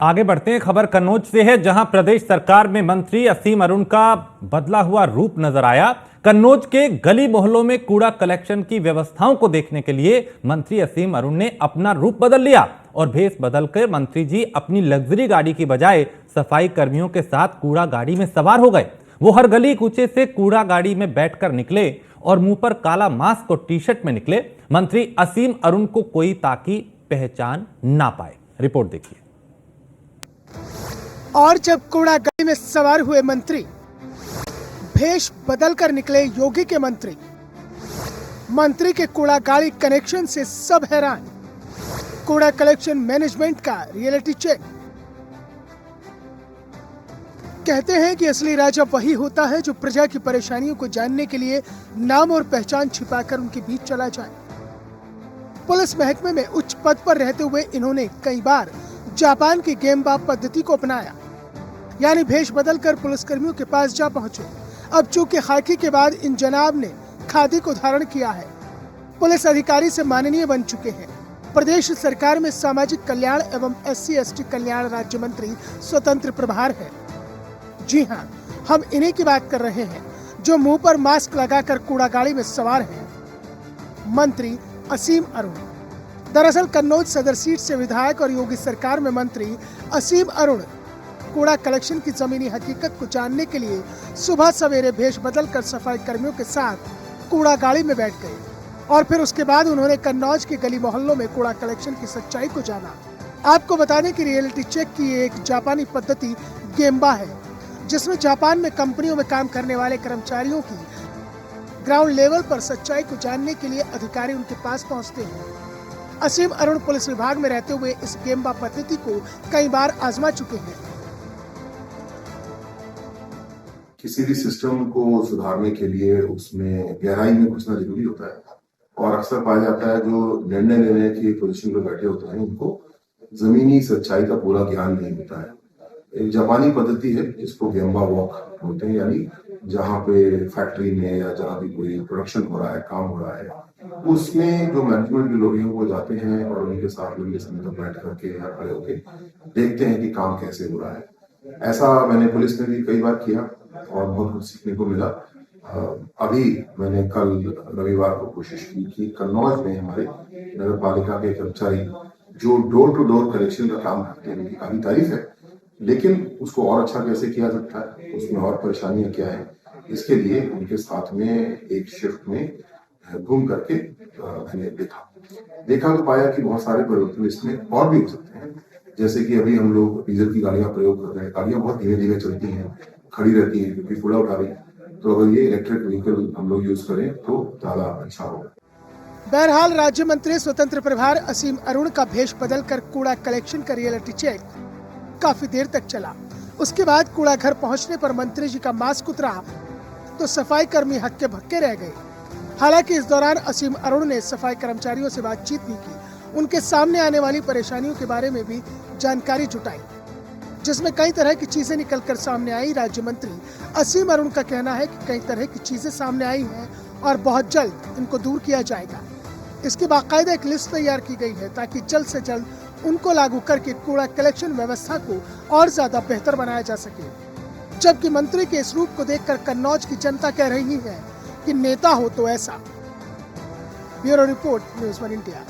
आगे बढ़ते हैं। खबर कन्नौज से है, जहां प्रदेश सरकार में मंत्री असीम अरुण का बदला हुआ रूप नजर आया। कन्नौज के गली मोहल्लों में कूड़ा कलेक्शन की व्यवस्थाओं को देखने के लिए मंत्री असीम अरुण ने अपना रूप बदल लिया और भेष बदलकर मंत्री जी अपनी लग्जरी गाड़ी की बजाय सफाई कर्मियों के साथ कूड़ा गाड़ी में सवार हो गए। वो हर गली कूचे से कूड़ा गाड़ी में बैठकर निकले और मुंह पर काला मास्क और टी शर्ट में निकले। मंत्री असीम अरुण को कोई ताकि पहचान ना पाए। रिपोर्ट देखिए। और जब कूड़ा गाड़ी में सवार हुए मंत्री भेष बदलकर निकले योगी के मंत्री के कूड़ा गाड़ी कनेक्शन से सब हैरान। कूड़ा कलेक्शन मैनेजमेंट का रियलिटी चेक। कहते हैं कि असली राजा वही होता है जो प्रजा की परेशानियों को जानने के लिए नाम और पहचान छिपाकर उनके बीच चला जाए। पुलिस महकमे में उच्च पद पर रहते हुए इन्होंने कई बार जापान की गेमबा पद्धति को अपनाया, यानी भेष बदलकर पुलिसकर्मियों के पास जा पहुंचे। अब चूंकि खाकी के बाद इन जनाब ने खादी को धारण किया है, पुलिस अधिकारी से माननीय बन चुके हैं। प्रदेश सरकार में सामाजिक कल्याण एवं SC/ST कल्याण राज्य मंत्री स्वतंत्र प्रभार है। जी हाँ, हम इन्हीं की बात कर रहे हैं जो मुंह पर मास्क लगाकर कूड़ा गाड़ी में सवार हैं, मंत्री असीम अरुण। दरअसल कन्नौज सदर सीट से विधायक और योगी सरकार में मंत्री असीम अरुण कूड़ा कलेक्शन की जमीनी हकीकत को जानने के लिए सुबह सवेरे भेष बदलकर सफाई कर्मियों के साथ कूड़ा गाड़ी में बैठ गए और फिर उसके बाद उन्होंने कन्नौज के गली मोहल्लों में कूड़ा कलेक्शन की सच्चाई को जाना। आपको बताने की रियलिटी चेक की एक जापानी पद्धति गेमबा है, जिसमें जापान में कंपनियों में काम करने वाले कर्मचारियों की ग्राउंड लेवल पर सच्चाई को जानने के लिए अधिकारी उनके पास पहुंचते हैं। असीम अरुण पुलिस विभाग में रहते हुए इस गेमबा पद्धति को कई बार आजमा चुके हैं। किसी भी सिस्टम को सुधारने के लिए उसमें गहराई में घुसना जरूरी होता है और अक्सर पाया जाता है जो निर्णय लेने की पोजीशन में बैठे होते हैं उनको जमीनी सच्चाई का पूरा ज्ञान नहीं होता है। एक जापानी पद्धति है जिसको गेमबा वॉक बोलते हैं, यानी जहाँ पे फैक्ट्री में या जहाँ भी कोई प्रोडक्शन हो रहा है, काम हो रहा है, उसमें जो मैनेजमेंट के लोग हैं वो जाते हैं और उनके साथ लंबे समय तक बैठ करके या खड़े होके देखते हैं कि काम कैसे हो रहा है। ऐसा मैंने पुलिस में भी कई बार किया और बहुत कुछ सीखने को मिला। अभी मैंने कल रविवार को कोशिश की कि कन्नौज में हमारे नगर पालिका के कर्मचारी जो डोर टू डोर कलेक्शन का काम करते हैं, उनकी काफी तारीफ है, लेकिन उसको और अच्छा कैसे किया सकता है, उसमें और परेशानियां क्या है, इसके लिए उनके साथ में एक शिफ्ट में घूम करके मैंने देखा तो पाया कि बहुत सारे परिवर्तन इसमें और भी हो सकते हैं। जैसे कि अभी हम लोग डीजल की गाड़ियां प्रयोग कर रहे हैं, गाड़ियां बहुत धीरे धीरे चलती हैं, खड़ी रहती है क्योंकि कूड़ा उठा रही है, तो अगर ये इलेक्ट्रिक व्हीकल हम लोग यूज करें तो ज्यादा अच्छा होगा। बहरहाल राज्य मंत्री स्वतंत्र प्रभार असीम अरुण का भेष बदलकर कूड़ा कलेक्शन का रियलिटी चेक काफी देर तक चला। उसके बाद कूड़ा घर पहुंचने पर मंत्री जी का मास्क उतरा तो सफाई कर्मी हक्के भक्के रह गए। हालांकि इस दौरान असीम अरुण ने सफाई कर्मचारियों से बातचीत भी की, उनके सामने आने वाली परेशानियों के बारे में भी जानकारी जुटाई, जिसमें कई तरह की चीजें निकलकर सामने आई। राज्य मंत्री असीम अरुण का कहना है कि कई तरह की चीजें सामने आई हैं और बहुत जल्द इनको दूर किया जाएगा। इसकी बाकायदा एक लिस्ट तैयार की गई है ताकि जल्द से जल्द उनको लागू करके कूड़ा कलेक्शन व्यवस्था को और ज्यादा बेहतर बनाया जा सके। जबकि मंत्री के इस रूप को देखकर कन्नौज की जनता कह रही है कि नेता हो तो ऐसा। Bureau report, news 1 India.